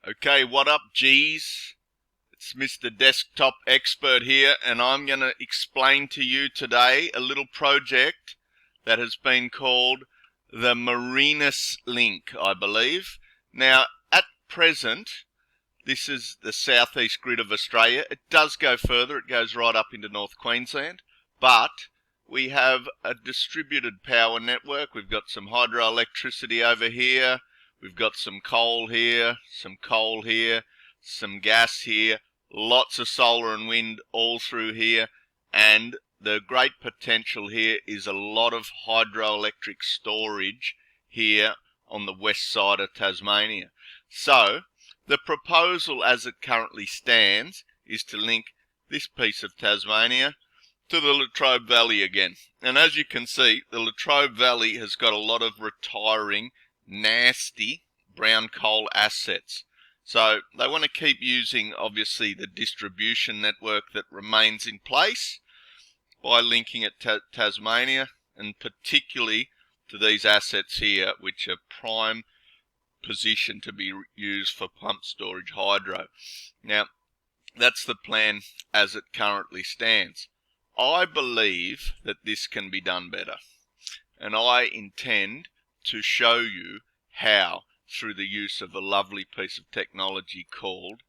Okay, what up, G's? It's Mr. Desktop Expert here, and I'm going to explain to you today a little project that has been called the Marinus link, I believe. Now, at present, this is the southeast grid of Australia. It does go further, it goes right up into North Queensland, but we have a distributed power network. We've got some hydroelectricity over here. We've got some coal here, some gas here, lots of solar and wind all through here, and the great potential here is a lot of hydroelectric storage here on the west side of Tasmania. So, the proposal as it currently stands is to link this piece of Tasmania to the Latrobe Valley again. And as you can see, the Latrobe Valley has got a lot of retiring nasty brown coal assets. So they want to keep using, obviously, the distribution network that remains in place by linking it to Tasmania, and particularly to these assets here, which are prime position to be used for pump storage hydro. Now, that's the plan as it currently stands. I believe that this can be done better, and I intend to show you how through the use of a lovely piece of technology called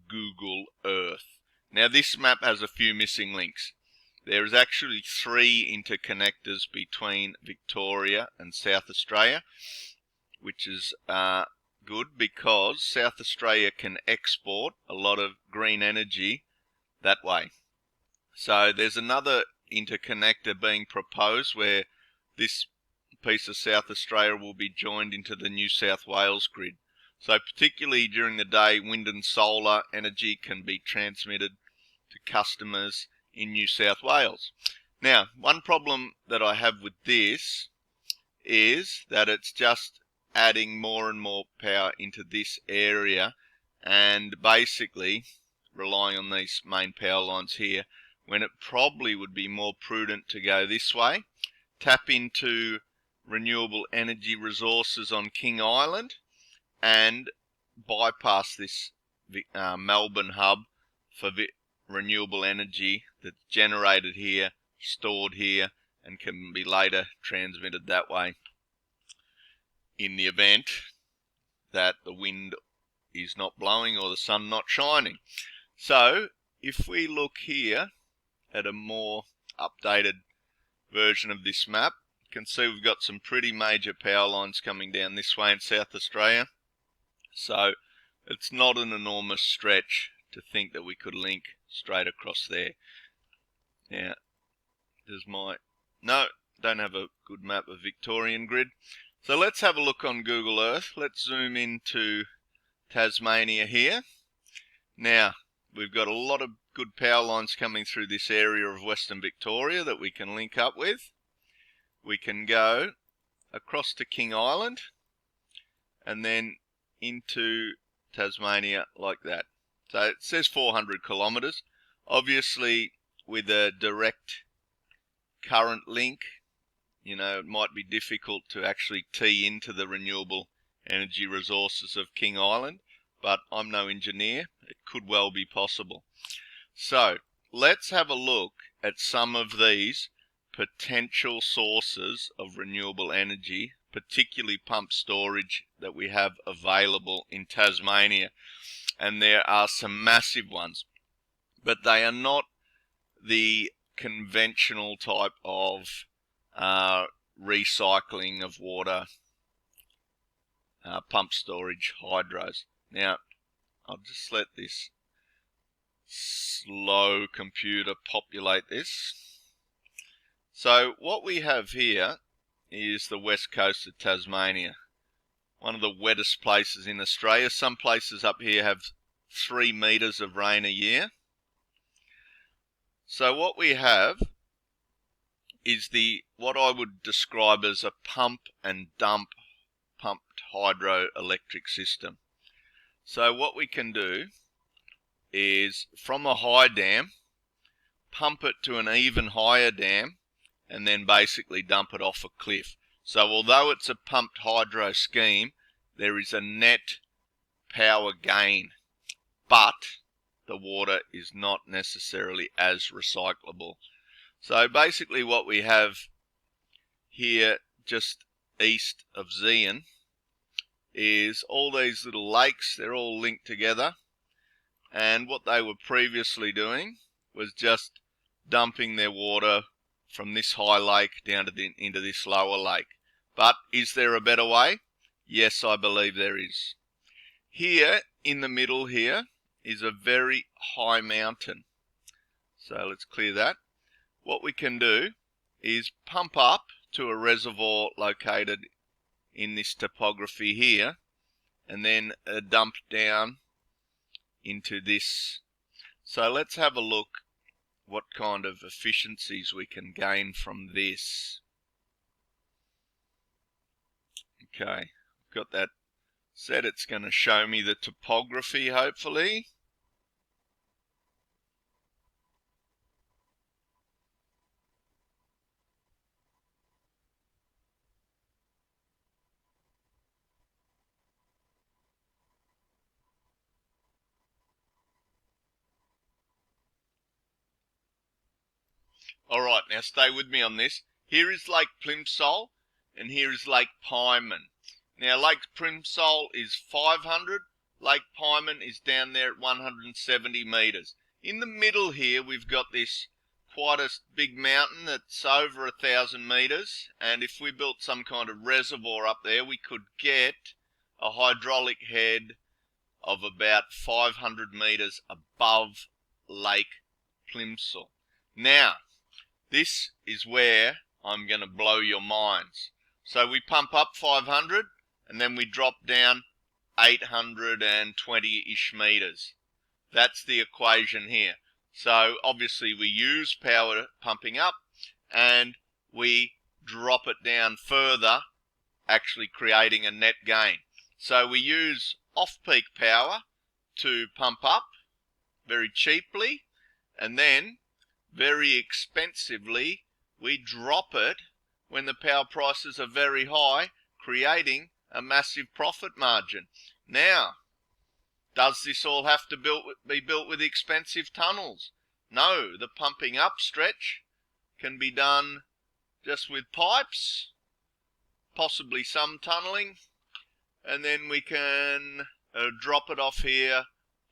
Google Earth. Now, this map has a few missing links. There is actually 3 interconnectors between Victoria and South Australia, which is good because South Australia can export a lot of green energy that way. So there's another interconnector being proposed where this piece of South Australia will be joined into the New South Wales grid. So particularly during the day, wind and solar energy can be transmitted to customers in New South Wales. Now, one problem that I have with this is that it's just adding more and more power into this area and basically relying on these main power lines here, when it probably would be more prudent to go this way, tap into renewable energy resources on King Island and bypass this Melbourne hub for renewable energy that's generated here, stored here, and can be later transmitted that way in the event that the wind is not blowing or the sun not shining. So if we look here at a more updated version of this map, you can see we've got some pretty major power lines coming down this way in South Australia. So it's not an enormous stretch to think that we could link straight across there. Now, don't have a good map of Victorian grid. So let's have a look on Google Earth. Let's zoom into Tasmania here. Now, we've got a lot of good power lines coming through this area of Western Victoria that we can link up with. We can go across to King Island and then into Tasmania like that. So it says 400 kilometres. Obviously, with a direct current link, it might be difficult to actually tee into the renewable energy resources of King Island, but I'm no engineer. It could well be possible. So let's have a look at some of these potential sources of renewable energy, particularly pump storage, that we have available in Tasmania. And there are some massive ones, but they are not the conventional type of recycling of water pump storage hydros. Now, I'll just let this slow computer populate this. So what we have here is the west coast of Tasmania, one of the wettest places in Australia. Some places up here have 3 meters of rain a year. So what we have is what I would describe as a pump and dump pumped hydroelectric system. So what we can do is, from a high dam, pump it to an even higher dam, and then basically dump it off a cliff. So although it's a pumped hydro scheme, there is a net power gain, but the water is not necessarily as recyclable. So basically what we have here just east of Zeehan is all these little lakes. They're all linked together, and what they were previously doing was just dumping their water from this high lake down to into this lower lake. But is there a better way? Yes, I believe there is. Here in the middle here is a very high mountain. So let's clear that. What we can do is pump up to a reservoir located in this topography here, and then dump down into this. So let's have a look what kind of efficiencies we can gain from this. Okay, got that set. It's going to show me the topography, hopefully. Alright, now stay with me on this. Here is Lake Plimsoll, and here is Lake Pyman. Now Lake Plimsoll is 500, Lake Pyman is down there at 170 metres. In the middle here we've got this quite a big mountain that's over 1,000 metres, and if we built some kind of reservoir up there, we could get a hydraulic head of about 500 metres above Lake Plimsoll. Now, this is where I'm going to blow your minds. So we pump up 500 and then we drop down 820-ish metres. That's the equation here. So obviously we use power pumping up and we drop it down further, actually creating a net gain. So we use off-peak power to pump up very cheaply, and then very expensively we drop it when the power prices are very high, creating a massive profit margin. Now, does this all have to be built with expensive tunnels? No, the pumping up stretch can be done just with pipes, possibly some tunneling, and then we can drop it off here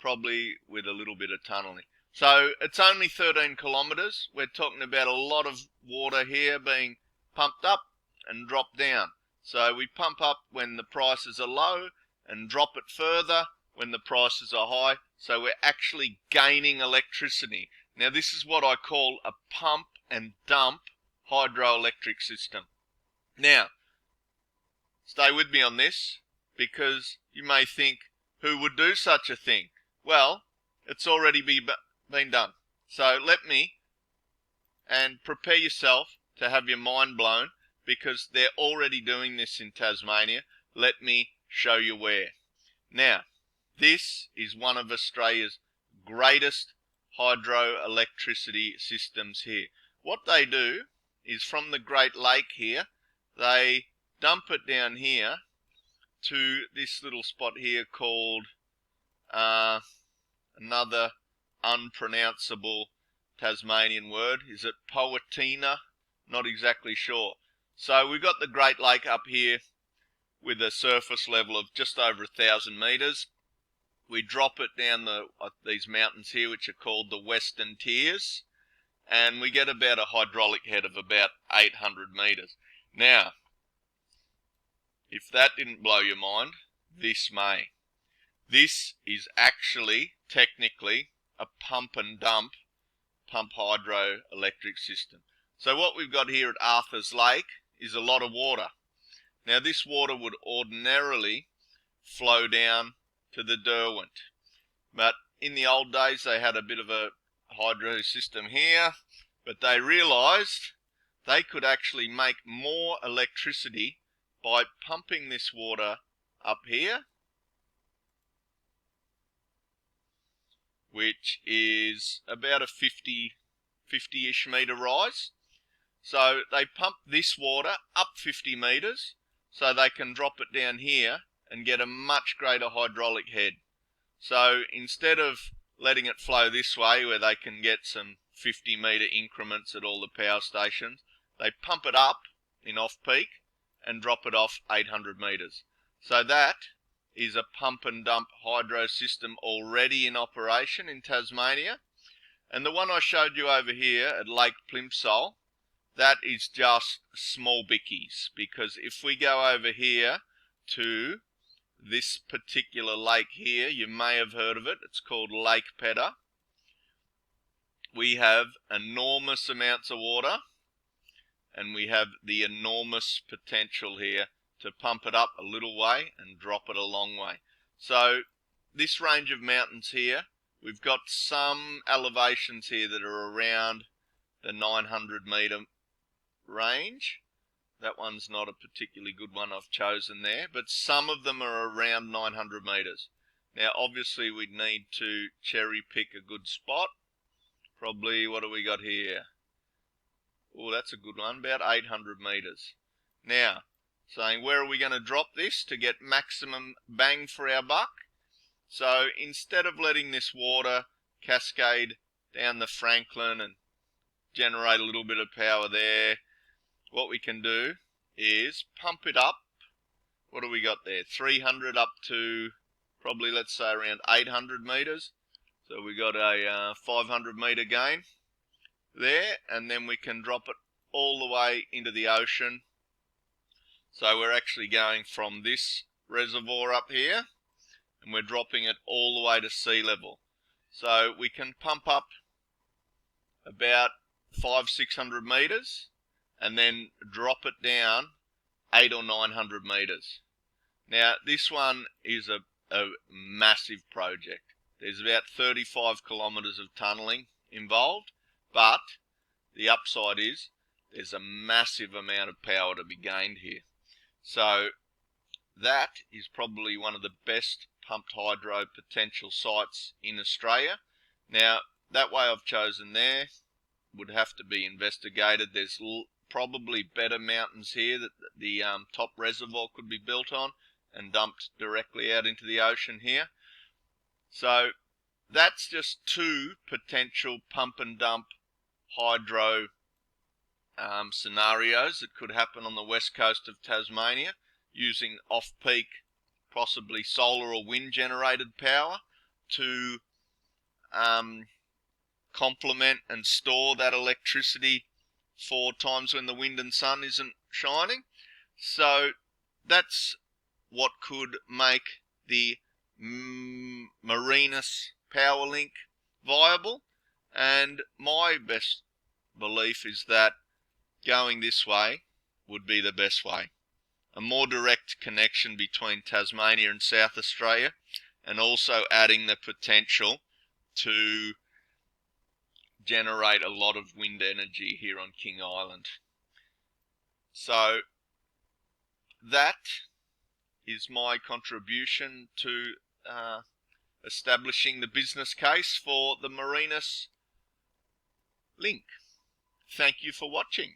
probably with a little bit of tunneling. So it's only 13 kilometres. We're talking about a lot of water here being pumped up and dropped down. So we pump up when the prices are low and drop it further when the prices are high. So we're actually gaining electricity. Now this is what I call a pump and dump hydroelectric system. Now, stay with me on this, because you may think, who would do such a thing? Well, it's already been done. So let me, and prepare yourself to have your mind blown, because they're already doing this in Tasmania. Let me show you where. Now, this is one of Australia's greatest hydroelectricity systems here. What they do is from the Great Lake here, they dump it down here to this little spot here called another unpronounceable Tasmanian word. Is it Poatina? Not exactly sure. So we've got the Great Lake up here with a surface level of just over 1,000 metres. We drop it down these mountains here, which are called the Western Tiers, and we get about a hydraulic head of about 800 metres. Now, if that didn't blow your mind, this may. This is actually, technically, a pump and dump, pump hydroelectric system. So what we've got here at Arthur's Lake is a lot of water. Now this water would ordinarily flow down to the Derwent, but in the old days they had a bit of a hydro system here, but they realised they could actually make more electricity by pumping this water up here, which is about a 50-ish metre rise. So they pump this water up 50 metres so they can drop it down here and get a much greater hydraulic head. So instead of letting it flow this way where they can get some 50 metre increments at all the power stations, they pump it up in off-peak and drop it off 800 metres. So that is a pump and dump hydro system already in operation in Tasmania. And the one I showed you over here at Lake Plimsoll, that is just small bickies, because if we go over here to this particular lake here, you may have heard of it, it's called Lake Pedder. We have enormous amounts of water, and we have the enormous potential here to pump it up a little way and drop it a long way. So this range of mountains here, we've got some elevations here that are around the 900 metre range. That one's not a particularly good one I've chosen there, but some of them are around 900 metres. Now obviously we'd need to cherry pick a good spot. Probably, what do we got here? Oh, that's a good one, about 800 metres. Now, saying where are we going to drop this to get maximum bang for our buck? So instead of letting this water cascade down the Franklin and generate a little bit of power there, what we can do is pump it up. What do we got there? 300 up to probably, let's say, around 800 metres. So we got a 500 metre gain there, and then we can drop it all the way into the ocean. So we're actually going from this reservoir up here, and we're dropping it all the way to sea level. So we can pump up about 500-600 metres and then drop it down 800 or 900 metres. Now this one is a massive project. There's about 35 kilometres of tunnelling involved, but the upside is there's a massive amount of power to be gained here. So that is probably one of the best pumped hydro potential sites in Australia. Now that way I've chosen there would have to be investigated. There's probably better mountains here that the top reservoir could be built on and dumped directly out into the ocean here. So that's just two potential pump and dump hydro scenarios that could happen on the west coast of Tasmania using off-peak, possibly solar or wind generated power to complement and store that electricity for times when the wind and sun isn't shining. So that's what could make the Marinus power link viable, and my best belief is that going this way would be the best way. A more direct connection between Tasmania and South Australia, and also adding the potential to generate a lot of wind energy here on King Island. So that is my contribution to establishing the business case for the Marinus link. Thank you for watching.